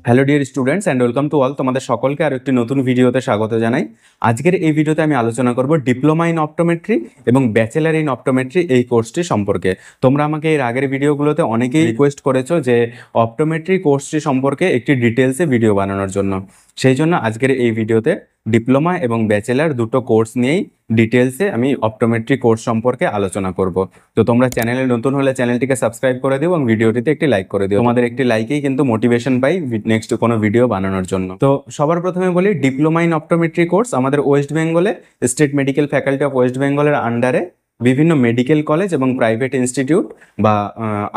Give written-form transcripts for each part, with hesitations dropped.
Hello dear students and welcome to all, তোমাদের সকলকে আর একটি নতুন ভিডিওতে স্বাগত জানাই। আজকের এই ভিডিওতে আমি আলোচনা করব ডিপ্লোমা ইন অপটোমেট্রি এবং ব্যাচেলার ইন অপটোমেট্রি এই কোর্সটি সম্পর্কে। তোমরা আমাকে এর আগের ভিডিওগুলোতে অনেকেই রিকোয়েস্ট করেছো যে অপটোমেট্রি কোর্সটি সম্পর্কে একটি ডিটেলসে ভিডিও বানানোর জন্য। সেই জন্য আজকের এই ভিডিওতে ডিপ্লোমা এবং ব্যাচেলার দুটো কোর্স নিয়েই ডিটেলসে আমি অপটোমেট্রি কোর্স সম্পর্কে আলোচনা করব। তো তোমরা চ্যানেলে নতুন হলে চ্যানেলটিকে সাবস্ক্রাইব করে দিও এবং ভিডিওটিতে একটি লাইক করে দিও। তোমাদের একটি লাইকেই কিন্তু মোটিভেশন পাই নেক্সট কোনো ভিডিও বানানোর জন্য। তো সবার প্রথমে বলি, ডিপ্লোমা ইন অপটোমেট্রি কোর্স আমাদের ওয়েস্ট বেঙ্গলে state medical faculty of West বেঙ্গলের আন্ডারে বিভিন্ন মেডিকেল কলেজ এবং প্রাইভেট ইনস্টিটিউট বা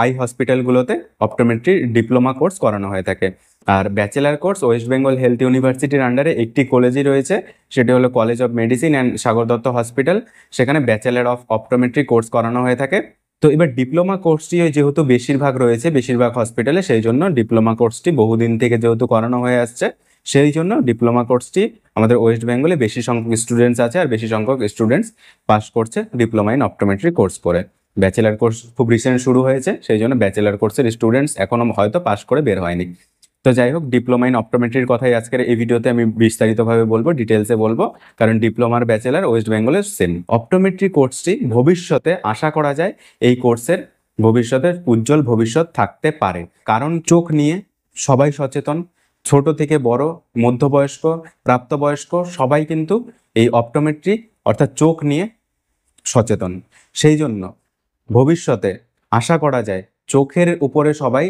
আই হসপিটালগুলোতে অপটোমেট্রি ডিপ্লোমা কোর্স করানো হয়ে থাকে। আর bachelor course West Bengal health ইউনিভার্সিটির আন্ডারে একটি কলেজই রয়েছে, সেটি হলো college of medicine and Sagar Dutta hospital. সেখানে ব্যাচেলার অফ অপটোমেট্রি কোর্স করানো হয়ে থাকে। তো এবার ডিপ্লোমা কোর্সটি যেহেতু বেশিরভাগ রয়েছে বেশিরভাগ হসপিটালে, সেই জন্য ডিপ্লোমা কোর্সটি বহুদিন থেকে যেহেতু করানো হয়ে আসছে, সেই জন্য ডিপ্লোমা কোর্সটি আমাদের ওয়েস্ট বেঙ্গলে বেশি সংখ্যক স্টুডেন্টস আছে আর বেশি সংখ্যক স্টুডেন্টস পাস করছে ডিপ্লোমা ইন অপটোমেট্রি কোর্স করে। ব্যাচেলার কোর্স খুব রিসেন্ট শুরু হয়েছে, সেই জন্য ব্যাচেলার কোর্সের স্টুডেন্টস এখনো হয়তো পাস করে বের হয়নি। তো যাই হোক, ডিপ্লোমা ইন অপটোমেট্রির কথাই আজকের এই ভিডিওতে আমি বিস্তারিতভাবে বলবো, ডিটেলসে বলবো, কারণ ডিপ্লোমার ব্যাচেলার ওয়েস্ট বেঙ্গলের সেম। অপটোমেট্রি কোর্সটি ভবিষ্যতে আশা করা যায় এই কোর্সের ভবিষ্যতের উজ্জ্বল ভবিষ্যৎ থাকতে পারে, কারণ চোখ নিয়ে সবাই সচেতন। ছোট থেকে বড়, মধ্যবয়স্ক, প্রাপ্তবয়স্ক সবাই কিন্তু এই অপটোমেট্রি অর্থাৎ চোখ নিয়ে সচেতন। সেই জন্য ভবিষ্যতে আশা করা যায় চোখের উপরে সবাই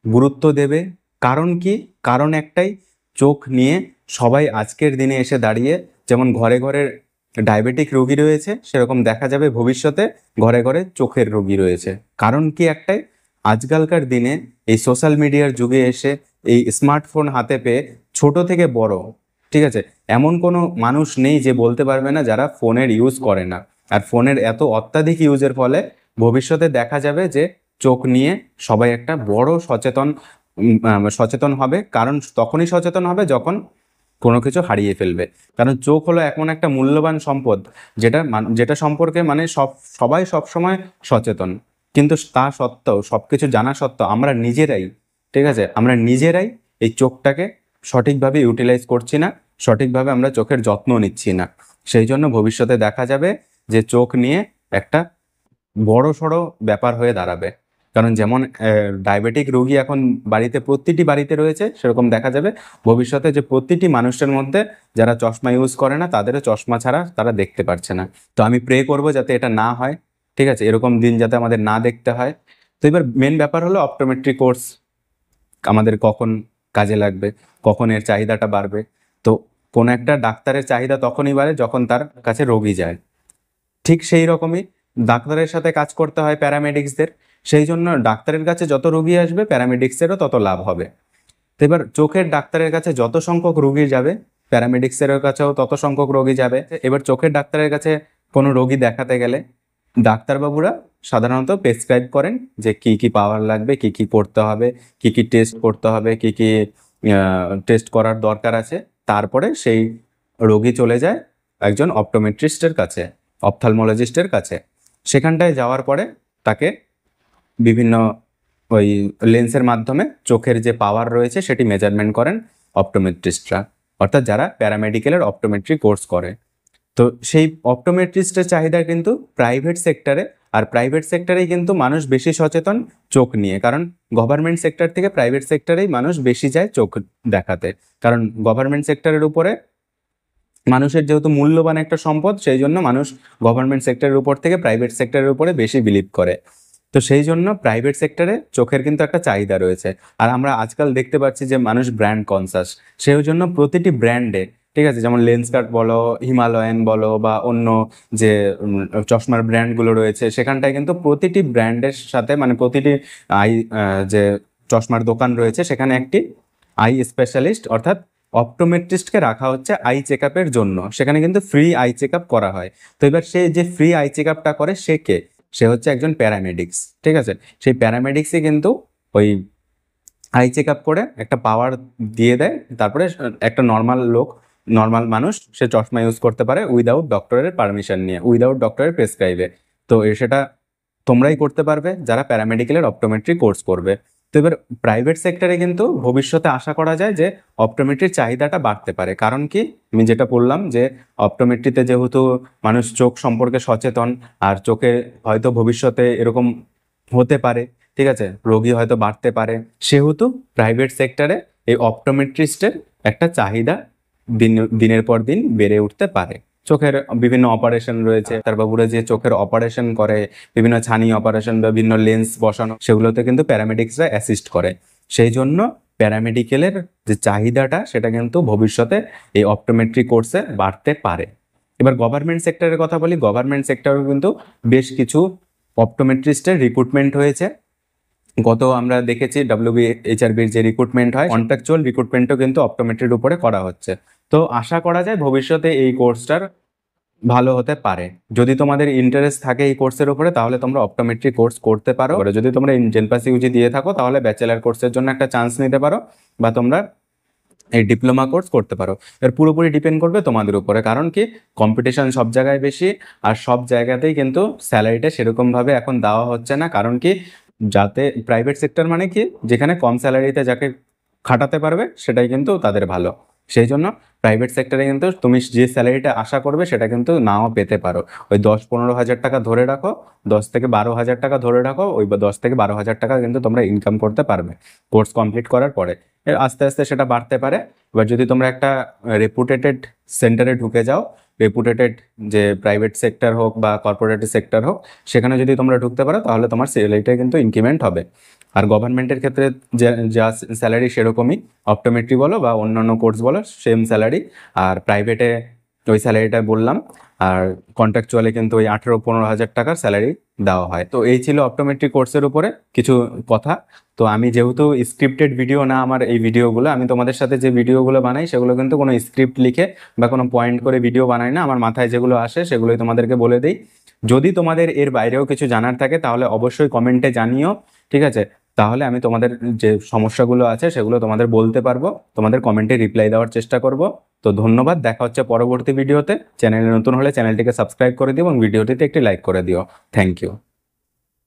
গুরুত্ব দেবে। কারণ কি? কারণ একটাই, চোখ নিয়ে সবাই আজকের দিনে এসে দাঁড়িয়ে যেমন ঘরে ঘরে ডায়াবেটিক রোগী রয়েছে, সেরকম দেখা যাবে ভবিষ্যতে ঘরে ঘরে চোখের রোগী রয়েছে। কারণ কি একটাই, আজকালকার দিনে এই সোশ্যাল মিডিয়ার যুগে এসে এই স্মার্টফোন হাতে পেয়ে ছোট থেকে বড়, ঠিক আছে, এমন কোনো মানুষ নেই যে বলতে পারবে না যারা ফোনের ইউজ করে না। আর ফোনের এত অত্যাধিক ইউজের ফলে ভবিষ্যতে দেখা যাবে যে চোখ নিয়ে সবাই একটা বড় সচেতন হবে। কারণ তখনই সচেতন হবে যখন কোনো কিছু হারিয়ে ফেলবে। কারণ চোখ হলো এমন একটা মূল্যবান সম্পদ যেটা সম্পর্কে সবাই সবসময় সচেতন, কিন্তু তা সত্ত্বেও সবকিছু জানা সত্ত্বেও আমরা নিজেরাই, ঠিক আছে, আমরা নিজেরাই এই চোখটাকে সঠিকভাবে ইউটিলাইজ করছি না, সঠিকভাবে আমরা চোখের যত্ন নিচ্ছি না। সেই জন্য ভবিষ্যতে দেখা যাবে যে চোখ নিয়ে একটা বড় সড়ো ব্যাপার হয়ে দাঁড়াবে। কারণ যেমন ডায়াবেটিক রোগী এখন প্রতিটি বাড়িতে রয়েছে, সেরকম দেখা যাবে ভবিষ্যতে যে প্রতিটি মানুষের মধ্যে যারা চশমা ইউজ করে না তাদেরও চশমা ছাড়া তারা দেখতে পারছে না। তো আমি প্রে করব যাতে এটা না হয়, ঠিক আছে, এরকম দিন যাতে আমাদের না দেখতে হয়। তো এবার মেন ব্যাপার হলো অপটোমেট্রি কোর্স আমাদের কখন কাজে লাগবে, কখন এর চাহিদাটা বাড়বে। তো কোনো একটা ডাক্তারের চাহিদা তখনই বাড়ে যখন তার কাছে রোগী যায়। ঠিক সেই রকমই ডাক্তারের সাথে কাজ করতে হয় প্যারামেডিক্সদের। সেই জন্য ডাক্তারের কাছে যত রোগী আসবে প্যারামেডিক্সেরও তত লাভ হবে। তো এবার চোখের ডাক্তারের কাছে যত সংখ্যক রোগী যাবে প্যারামেডিক্সের কাছেও তত সংখ্যক রোগী যাবে। এবার চোখের ডাক্তারের কাছে কোনো রোগী দেখাতে গেলে ডাক্তারবাবুরা সাধারণত প্রেসক্রাইব করেন যে কি কি পাওয়ার লাগবে, কি কি করতে হবে, কি কি টেস্ট করতে হবে, কি কি টেস্ট করার দরকার আছে। তারপরে সেই রোগী চলে যায় একজন অপটোমেট্রিস্টের কাছে, অপথ্যালমোলজিস্টের কাছে। সেখানটায় যাওয়ার পরে তাকে বিভিন্ন ওই লেন্সের মাধ্যমে চোখের যে পাওয়ার রয়েছে সেটি মেজারমেন্ট করেন অপটোমেট্রিস্টরা, অর্থাৎ যারা প্যারামেডিক্যালের অপটোমেট্রি কোর্স করে। তো সেই অপটোমেট্রিস্টের চাহিদা কিন্তু প্রাইভেট সেক্টরে, আর প্রাইভেট সেক্টরেই কিন্তু মানুষ বেশি সচেতন চোখ নিয়ে। কারণ গভর্নমেন্ট সেক্টর থেকে প্রাইভেট সেক্টরেই মানুষ বেশি যায় চোখ দেখাতে। কারণ গভর্নমেন্ট সেক্টরের উপরে মানুষের যেহেতু মূল্যবান একটা সম্পদ, সেই জন্য মানুষ গভর্নমেন্ট সেক্টরের উপর থেকে প্রাইভেট সেক্টরের উপরে বেশি বিলিভ করে। তো সেই জন্য প্রাইভেট সেক্টরে চোখের কিন্তু একটা চাহিদা রয়েছে। আর আমরা আজকাল দেখতে পাচ্ছি যে মানুষ ব্র্যান্ড কনসাস, সেই জন্য প্রতিটি ব্র্যান্ডে, ঠিক আছে, যেমন লেন্সকার্ট বলো, হিমালয়ান বলো বা অন্য যে চশমার ব্র্যান্ডগুলো রয়েছে, সেখানটায় কিন্তু প্রতিটি ব্র্যান্ডের সাথে মানে প্রতিটি যে চশমার দোকান রয়েছে সেখানে একটি আই স্পেশালিস্ট অর্থাৎ অপটোমেট্রিস্টকে রাখা হচ্ছে আই চেক আপের জন্য। সেখানে কিন্তু ফ্রি আই চেক আপ করা হয়। তো এবার সে যে ফ্রি আই চেক আপটা করে সে কে? সে হচ্ছে একজন প্যারামেডিক্স, ঠিক আছে। সেই প্যারামেডিক্সই কিন্তু ওই আই চেক আপ করে একটা পাওয়ার দিয়ে দেয়, তারপরে একটা নর্মাল মানুষ সে চশমা ইউজ করতে পারে উইদাউট ডক্টরের পারমিশন নিয়ে, উইদাউট ডক্টরের প্রেসক্রাইবে। তো সেটা তোমরাই করতে পারবে যারা প্যারামেডিক্যালের অপটোমেট্রি কোর্স করবে। তো এবার প্রাইভেট সেক্টরে কিন্তু ভবিষ্যতে আশা করা যায় যে অপটোমেট্রির চাহিদাটা বাড়তে পারে। কারণ কি, আমি যেটা বললাম যে অপটোমেট্রিতে যেহেতু মানুষ চোখ সম্পর্কে সচেতন, আর চোখে হয়তো ভবিষ্যতে এরকম হতে পারে, ঠিক আছে, রোগী হয়তো বাড়তে পারে, সেহেতু প্রাইভেট সেক্টরে এই অপটোমেট্রিস্টের একটা চাহিদা দিনের পর দিন বেড়ে উঠতে পারে। চোখের বিভিন্ন অপারেশন রয়েছে, ডাক্তারবাবুরা যে চোখের অপারেশন করে, বিভিন্ন ছানি অপারেশন বা বিভিন্ন লেন্স বসানো, সেগুলোতে কিন্তু প্যারামেডিক্সরা অ্যাসিস্ট করে। সেই জন্য প্যারামেডিক্যালের যে চাহিদাটা সেটা কিন্তু ভবিষ্যতে এই অপটোমেট্রি কোর্সে বাড়তে পারে। এবার গভর্নমেন্ট সেক্টরের কথা বলি। গভর্নমেন্ট সেক্টরেও কিন্তু বেশ কিছু অপটোমেট্রিস্টের রিক্রুটমেন্ট হয়েছে। আমরা দেখেছি WBHRBর যে রিক্রুটমেন্ট হয়, কন্ট্রাকচুয়াল রিক্রুটমেন্টও কিন্তু অপটোমেট্রির উপরে করা হচ্ছে। তো আশা করা যায় ভবিষ্যতে এই কোর্সটার ভালো হতে পারে। যদি তোমাদের ইন্টারেস্ট থাকে এই কোর্সের উপরে, তাহলে তোমরা অপটোমেট্রি কোর্স করতে পারো। যদি তোমরা জেনপাস ইউজি দিয়ে থাকো, তাহলে ব্যাচেলার কোর্সের জন্য একটা চান্স নিতে পারো, বা তোমরা এই ডিপ্লোমা কোর্স করতে পারো। এর পুরোপুরি ডিপেন্ড করবে তোমাদের উপরে। কারণ কি, কম্পিটিশন সব জায়গায় বেশি, আর সব জায়গাতেই কিন্তু স্যালারিটা সেরকমভাবে এখন দেওয়া হচ্ছে না। কারণ কি, যাতে প্রাইভেট সেক্টর মানে কি, যেখানে কম স্যালারিতে যাকে খাটাতে পারবে সেটাই কিন্তু তাদের ভালো। সেই জন্য প্রাইভেট সেক্টরে কিন্তু তুমি যে স্যালারিটা আশা করবে সেটা কিন্তু নাও পেতে পারো। ওই 10-15 হাজার টাকা ধরে রাখো, 10 থেকে 12 হাজার টাকা ধরে রাখো, ওই 10 থেকে 12 হাজার টাকা কিন্তু তোমরা ইনকাম করতে পারবে কোর্স কমপ্লিট করার পরে। এর আস্তে আস্তে সেটা বাড়তে পারে। এবার যদি তোমরা একটা রেপুটেটেড সেন্টারে ঢুকে যাও, রেপুটেটেড যে প্রাইভেট সেক্টর হোক বা কর্পোরেট সেক্টর হোক, সেখানে যদি তোমরা ঢুকতে পারো, তাহলে তোমার স্যালারিটা কিন্তু ইনক্রিমেন্ট হবে। আর গভর্নমেন্টের ক্ষেত্রে যা স্যালারি সেরকমই, অপটোমেট্রি বলো বা অন্যান্য কোর্স বলো, সেম স্যালারি। আর প্রাইভেটে ওই স্যালারিটা বললাম, আর কন্ট্রাকচুয়ালে কিন্তু ওই 18-15 হাজার টাকার স্যালারি দেওয়া হয়। তো এই ছিল অপটোমেট্রি কোর্সের উপরে কিছু কথা। তো আমি যেহেতু স্ক্রিপ্টেড ভিডিও না আমার এই ভিডিওগুলো, আমি তোমাদের সাথে যে ভিডিওগুলো বানাই সেগুলো কিন্তু কোনো স্ক্রিপ্ট লিখে বা কোনো পয়েন্ট করে ভিডিও বানাই না। আমার মাথায় যেগুলো আসে সেগুলোই তোমাদেরকে বলে দিই। যদি তোমাদের এর বাইরেও কিছু জানার থাকে, তাহলে অবশ্যই কমেন্টে জানিও, ঠিক আছে? তাহলে আমি তোমাদের যে সমস্যাগুলো আছে সেগুলো তোমাদের বলতে পারবো, তোমাদের কমেন্টে রিপ্লাই দেওয়ার চেষ্টা করব। তো ধন্যবাদ, দেখা হচ্ছে পরবর্তী ভিডিওতে। চ্যানেলে নতুন হলে চ্যানেলটিকে সাবস্ক্রাইব করে দিও এবং ভিডিওটিতে একটি লাইক করে দিও। Thank you.